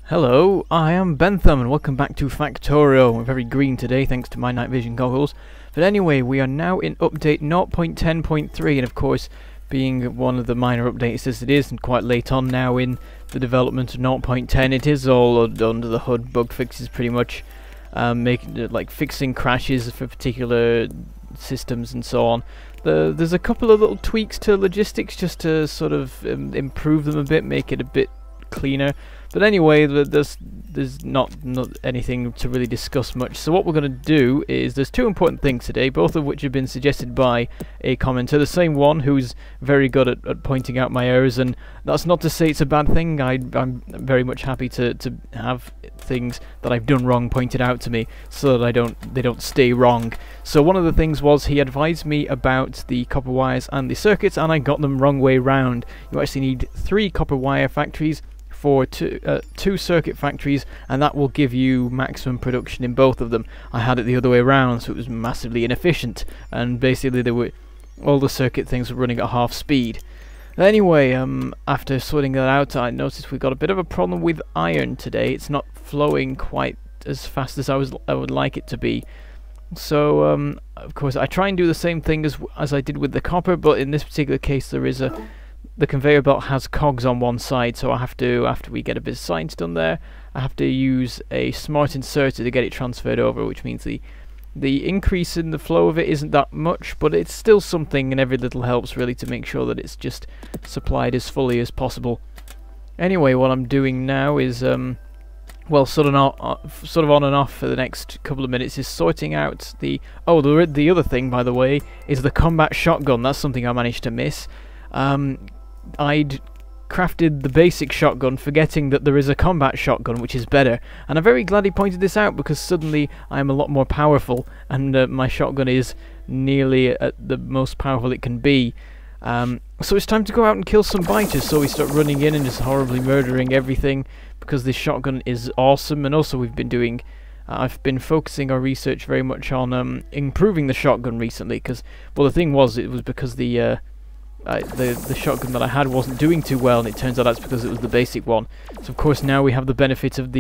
Hello, I am Bentham and welcome back to Factorio. We're very green today thanks to my night vision goggles. But anyway, we are now in update 0.10.3 and of course, being one of the minor updates as it is and quite late on now in the development of 0.10, it is all under the hood, bug fixes pretty much, fixing crashes for particular systems and so on. There's a couple of little tweaks to logistics just to sort of improve them a bit, make it a bit cleaner. But anyway, there's not anything to really discuss much. So what we're going to do is, there's two important things today, both of which have been suggested by a commenter, the same one who's very good at pointing out my errors, and that's not to say it's a bad thing. I'm very much happy to have things that I've done wrong pointed out to me, so that they don't stay wrong. So one of the things was, he advised me about the copper wires and the circuits, and I got them wrong way round. You actually need 3 copper wire factories for two circuit factories, and that will give you maximum production in both of them. I had it the other way around, so it was massively inefficient, and basically all the circuit things were running at half speed. Anyway, after sorting that out, I noticed we got a bit of a problem with iron today. It's not flowing quite as fast as I would like it to be. So of course I try and do the same thing as I did with the copper, but in this particular case the conveyor belt has cogs on one side, so I have to, after we get a bit of science done there, I have to use a smart inserter to get it transferred over, which means the increase in the flow of it isn't that much, but it's still something, and every little helps really to make sure that it's just supplied as fully as possible. Anyway, what I'm doing now is, well, sort of on and off for the next couple of minutes, is sorting out the other thing, by the way, is the combat shotgun. That's something I managed to miss. I'd crafted the basic shotgun forgetting that there is a combat shotgun which is better, and I'm very glad he pointed this out, because suddenly I'm a lot more powerful and my shotgun is nearly at the most powerful it can be. So it's time to go out and kill some biters, so we start running in and just horribly murdering everything, because this shotgun is awesome. And also I've been focusing our research very much on improving the shotgun recently, because, well, the thing was, it was because the shotgun that I had wasn't doing too well, and it turns out that's because it was the basic one. So of course now we have the benefit of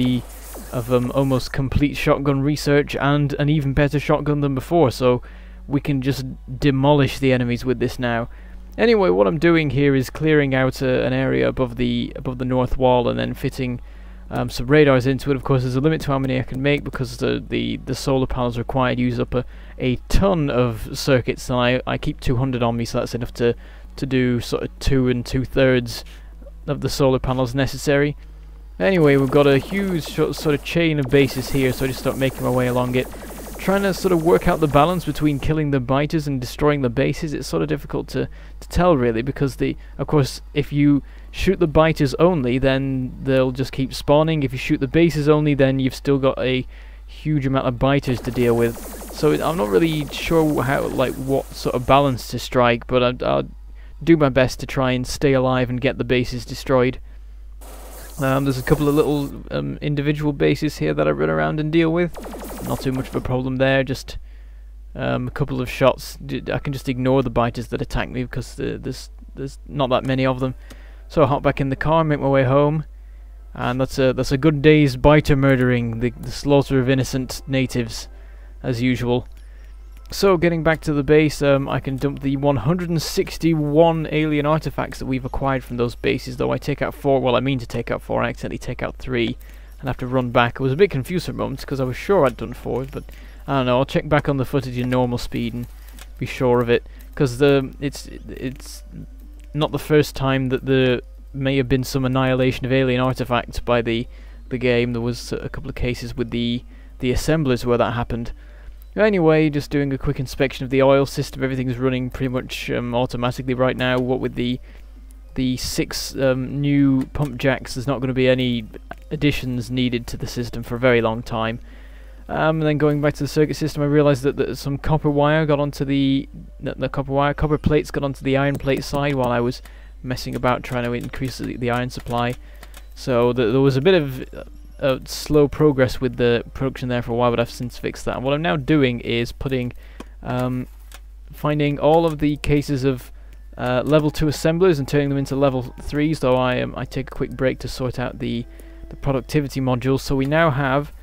almost complete shotgun research and an even better shotgun than before, so we can just demolish the enemies with this now. Anyway, what I'm doing here is clearing out an area above the north wall, and then fitting some radars into it. Of course, there's a limit to how many I can make, because the solar panels required use up a ton of circuits, and I keep 200 on me, so that's enough to do sort of 2 2/3 of the solar panels necessary. Anyway, we've got a huge sort of chain of bases here, so I just start making my way along it, trying to sort of work out the balance between killing the biters and destroying the bases. It's sort of difficult to tell really, because of course if you shoot the biters only, then they'll just keep spawning. If you shoot the bases only, then you've still got a huge amount of biters to deal with. So I'm not really sure what sort of balance to strike, but I'll do my best to try and stay alive and get the bases destroyed. There's a couple of little individual bases here that I run around and deal with. Not too much of a problem there, just a couple of shots. I can just ignore the biters that attack me, because there's not that many of them. So I hop back in the car and make my way home, and that's a good day's biter murdering, the slaughter of innocent natives, as usual. So getting back to the base, I can dump the 161 alien artifacts that we've acquired from those bases, though I take out 4, well I mean to take out 4, I accidentally take out 3, and have to run back. I was a bit confused for moments, because I was sure I'd done 4, but I don't know, I'll check back on the footage in normal speed and be sure of it, because it's not the first time that there may have been some annihilation of alien artifacts by the game. There was a couple of cases with the assemblers where that happened. Anyway, just doing a quick inspection of the oil system. Everything's running pretty much automatically right now. What with the 6 new pump jacks, there's not going to be any additions needed to the system for a very long time. And then going back to the circuit system, I realised that some copper wire got onto copper plates got onto the iron plate side while I was messing about trying to increase the iron supply. So there was a bit of slow progress with the production there for a while, but I've since fixed that. And what I'm now doing is finding all of the cases of level 2 assemblers and turning them into level 3s, though I take a quick break to sort out the the productivity module. So we now have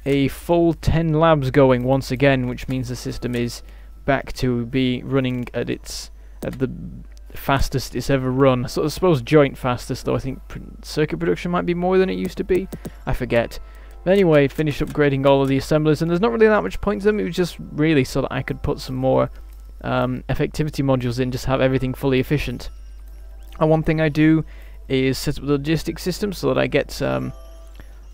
a full 10 labs going once again, which means the system is back to be running at the fastest it's ever run. So I suppose joint fastest, though I think circuit production might be more than it used to be. I forget. But anyway, finished upgrading all of the assemblers, and there's not really that much point to them. It was just really so that I could put some more effectivity modules in, just have everything fully efficient. And one thing I do is set up the logistics system so that I get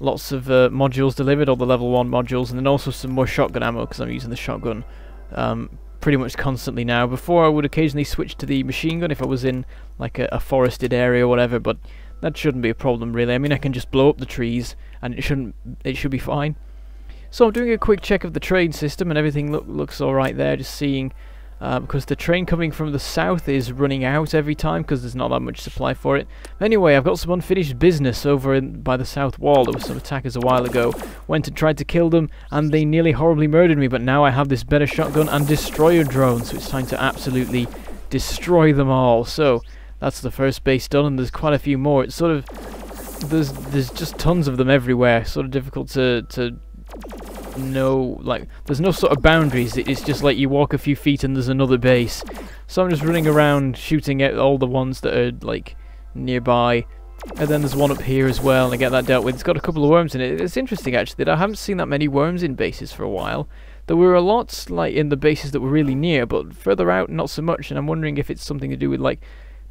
lots of modules delivered, all the level 1 modules, and then also some more shotgun ammo, because I'm using the shotgun pretty much constantly now. Before I would occasionally switch to the machine gun if I was in like a forested area or whatever, but that shouldn't be a problem really. I mean, I can just blow up the trees and it should be fine. So I'm doing a quick check of the train system, and everything looks alright there, just seeing because the train coming from the south is running out every time because there's not that much supply for it. Anyway, I've got some unfinished business over by the south wall. There was some attackers a while ago. Went and tried to kill them, and they nearly horribly murdered me, but now I have this better shotgun and destroyer drone, so it's time to absolutely destroy them all. So that's the first base done, and there's quite a few more. It's sort of there's just tons of them everywhere. Sort of difficult to know, like, there's no sort of boundaries. It's just like you walk a few feet and there's another base. So I'm just running around shooting at all the ones that are like nearby, and then there's one up here as well, and I get that dealt with. It's got a couple of worms in it. It's interesting actually that I haven't seen that many worms in bases for a while. There were a lot like in the bases that were really near, but further out not so much, and I'm wondering if it's something to do with like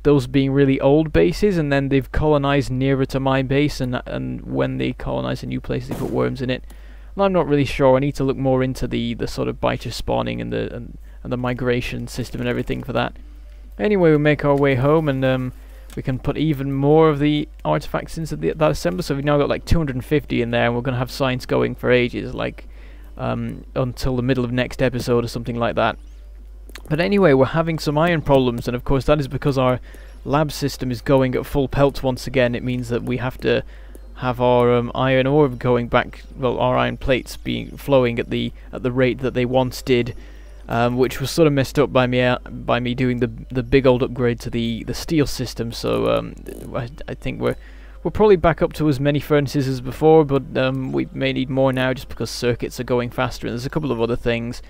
those being really old bases, and then they've colonized nearer to my base, and when they colonize a new place they put worms in it. And I'm not really sure. I need to look more into the sort of biter spawning and the migration system and everything for that. Anyway, we make our way home, and we can put even more of the artifacts into that assembler. So we've now got like 250 in there, and we're going to have science going for ages, like until the middle of next episode or something like that. But anyway, we're having some iron problems, and of course that is because our lab system is going at full pelt once again. It means that we have to have our iron ore going back, well, our iron plates being flowing at the rate that they once did, which was sort of messed up by me doing the big old upgrade to the steel system. So I think we're probably back up to as many furnaces as before, but we may need more now just because circuits are going faster, and there's a couple of other things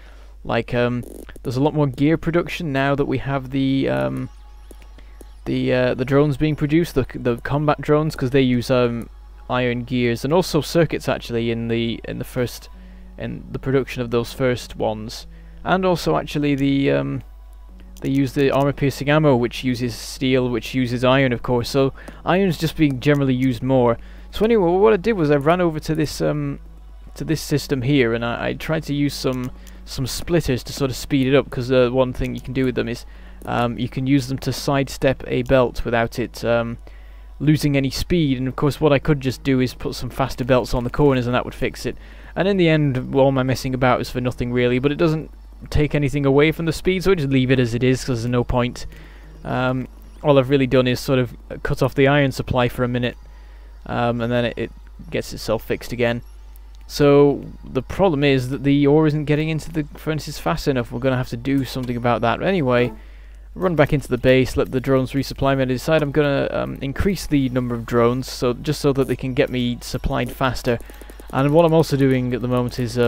like there's a lot more gear production now that we have the drones being produced, the combat drones, because they use iron gears, and also circuits actually in the production of those first ones, and also actually they use the armor piercing ammo, which uses steel, which uses iron, of course. So iron's just being generally used more. So anyway, what I did was I ran over to this system here, and I tried to use some splitters to sort of speed it up, because one thing you can do with them is you can use them to sidestep a belt without it losing any speed. And of course what I could just do is put some faster belts on the corners, and that would fix it. And in the end, all my messing about is for nothing really, but it doesn't take anything away from the speed, so I just leave it as it is because there's no point. All I've really done is sort of cut off the iron supply for a minute, and then it gets itself fixed again. So the problem is that the ore isn't getting into the furnaces fast enough. We're going to have to do something about that. But anyway, run back into the base, let the drones resupply me. I decide I'm going to increase the number of drones, so just so that they can get me supplied faster. And what I'm also doing at the moment is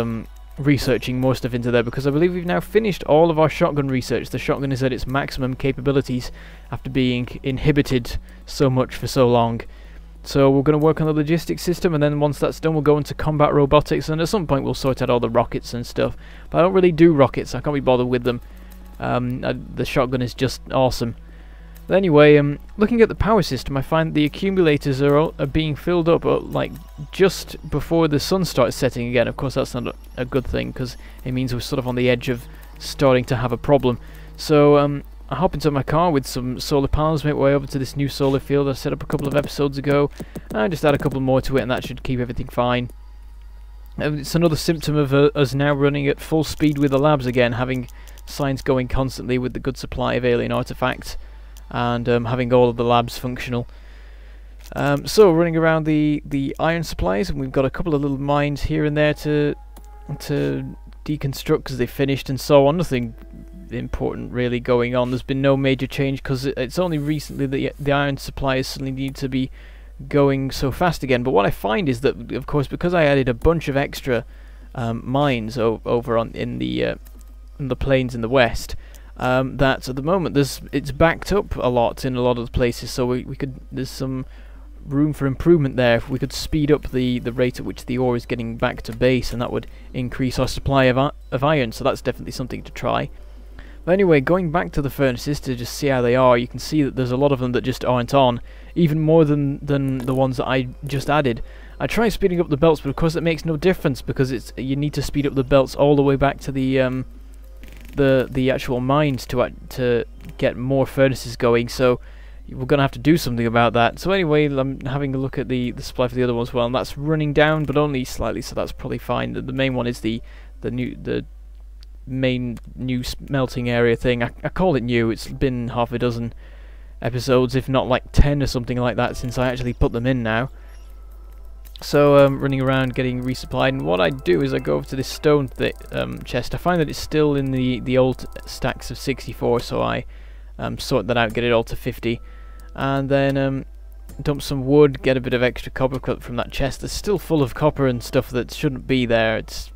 researching more stuff into there, because I believe we've now finished all of our shotgun research. The shotgun is at its maximum capabilities after being inhibited so much for so long. So we're going to work on the logistics system, and then once that's done we'll go into combat robotics, and at some point we'll sort out all the rockets and stuff. But I don't really do rockets, I can't be bothered with them. The shotgun is just awesome. But anyway, looking at the power system, I find the accumulators are being filled up like just before the sun starts setting again. Of course that's not a good thing, because it means we're sort of on the edge of starting to have a problem. So I hop into my car with some solar panels, make my way over to this new solar field I set up a couple of episodes ago, and just add a couple more to it, and that should keep everything fine. It's another symptom of us now running at full speed with the labs again, having science going constantly with the good supply of alien artifacts, and having all of the labs functional. So running around the iron supplies, and we've got a couple of little mines here and there to deconstruct because they finished and so on. Nothing important really going on. There's been no major change because it's only recently that the iron supplies suddenly need to be going so fast again. But what I find is that, of course, because I added a bunch of extra mines over in the plains in the west, that at the moment it's backed up a lot in a lot of the places, so there's some room for improvement there. If we could speed up the rate at which the ore is getting back to base, and that would increase our supply of iron, so that's definitely something to try. But anyway, going back to the furnaces to just see how they are, you can see that there's a lot of them that just aren't on, even more than the ones that I just added. I tried speeding up the belts, but of course it makes no difference, because you need to speed up the belts all the way back to the actual mines to get more furnaces going, so we're going to have to do something about that. So anyway, I'm having a look at the supply for the other ones as well, and that's running down, but only slightly, so that's probably fine. The main one is the main new smelting area thing. I call it new. It's been half a dozen episodes, if not like 10 or something like that, since I actually put them in now. So running around getting resupplied, and what I do is I go over to this stone chest. I find that it's still in the old stacks of 64, so I sort that out, get it all to 50, and then dump some wood, get a bit of extra copper from that chest that's still full of copper and stuff that shouldn't be there. It's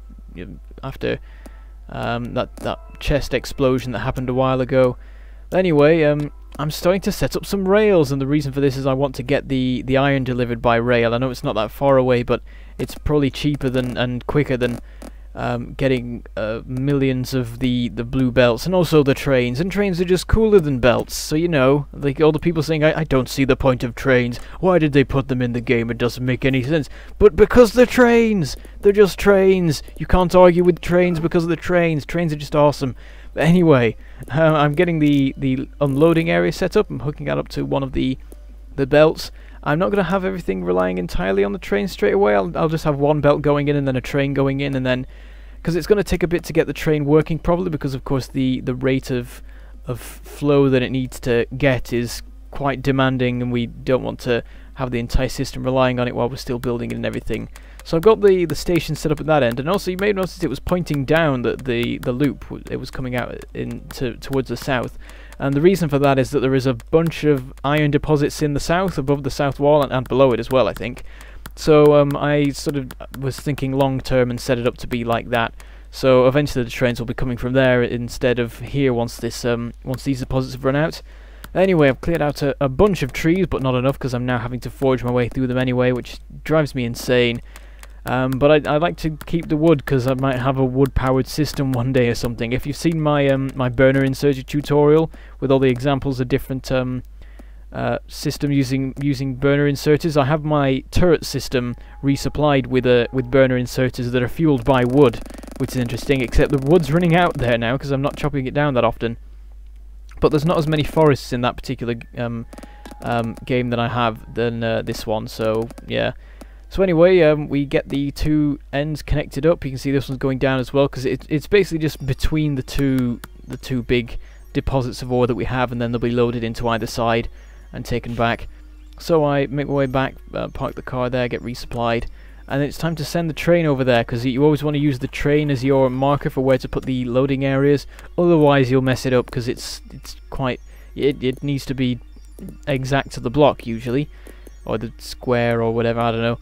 after that chest explosion that happened a while ago. Anyway, I'm starting to set up some rails, and the reason for this is I want to get the iron delivered by rail. I know it's not that far away, but it's probably cheaper and quicker than getting millions of the blue belts, and also the trains. And trains are just cooler than belts, so you know, like all the people saying, I don't see the point of trains. Why did they put them in the game? It doesn't make any sense. But because they're trains! They're just trains! You can't argue with trains because of the trains. Trains are just awesome. But anyway, I'm getting the unloading area set up. I'm hooking that up to one of the belts. I'm not going to have everything relying entirely on the train straight away. I'll just have one belt going in and then a train going in, and then, because it's going to take a bit to get the train working properly, because of course the rate of flow that it needs to get is quite demanding, and we don't want to have the entire system relying on it while we're still building it and everything. So I've got the station set up at that end, and also you may have noticed it was pointing down the loop. It was coming out towards the south, and the reason for that is that there is a bunch of iron deposits in the south, above the south wall, and below it as well, I think. So I sort of was thinking long term and set it up to be like that. So eventually the trains will be coming from there instead of here once these deposits have run out. Anyway, I've cleared out a bunch of trees, but not enough, because I'm now having to forge my way through them anyway, which drives me insane. But I like to keep the wood, because I might have a wood-powered system one day or something. If you've seen my my burner inserter tutorial with all the examples of different system using burner inserters, I have my turret system resupplied with burner inserters that are fueled by wood, which is interesting. Except the wood's running out there now because I'm not chopping it down that often. But there's not as many forests in that particular game that I have than this one. So yeah. So anyway, we get the two ends connected up. You can see this one's going down as well, because it's basically just between the two big deposits of ore that we have, and then they'll be loaded into either side and taken back. So I make my way back, park the car there, get resupplied, and then it's time to send the train over there, because you always want to use the train as your marker for where to put the loading areas. Otherwise you'll mess it up, because it needs to be exact to the block usually, or the square or whatever, I don't know.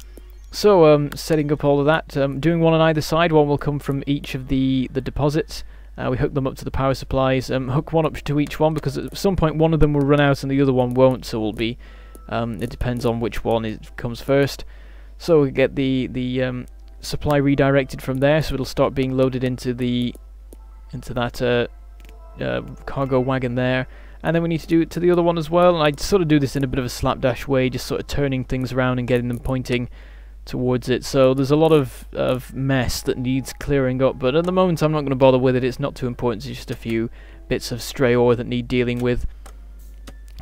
So setting up all of that, doing one on either side. One will come from each of the deposits. We hook them up to the power supplies. Hook one up to each one, because at some point one of them will run out and the other one won't. So we'll be. It depends on which one comes first. So we get the supply redirected from there, so it'll start being loaded into that cargo wagon there. And then we need to do it to the other one as well. And I sort of do this in a bit of a slapdash way, just sort of turning things around and getting them pointing towards it. So there's a lot of mess that needs clearing up, but at the moment I'm not going to bother with it. It's not too important. It's just a few bits of stray ore that need dealing with.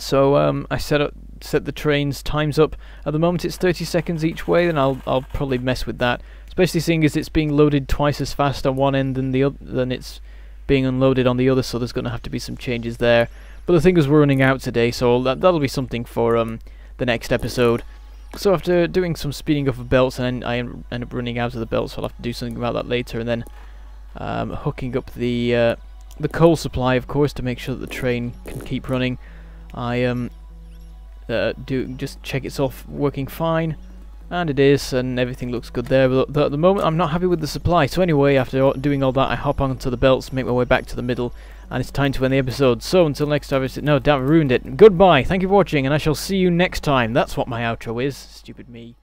So I set the train's times up. At the moment it's 30 seconds each way, and I'll probably mess with that, especially seeing as it's being loaded twice as fast on one end than it's being unloaded on the other, so there's going to have to be some changes there. But the thing is, we're running out today, so that'll be something for the next episode. So after doing some speeding up of belts, and I end up running out of the belts, so I'll have to do something about that later, and then hooking up the coal supply, of course, to make sure that the train can keep running. I just check it's all working fine. And it is, and everything looks good there, but at the moment I'm not happy with the supply. So anyway, after doing all that, I hop onto the belts, make my way back to the middle, and it's time to end the episode. So until next time, no, damn, I ruined it. Goodbye, thank you for watching, and I shall see you next time. That's what my outro is, stupid me.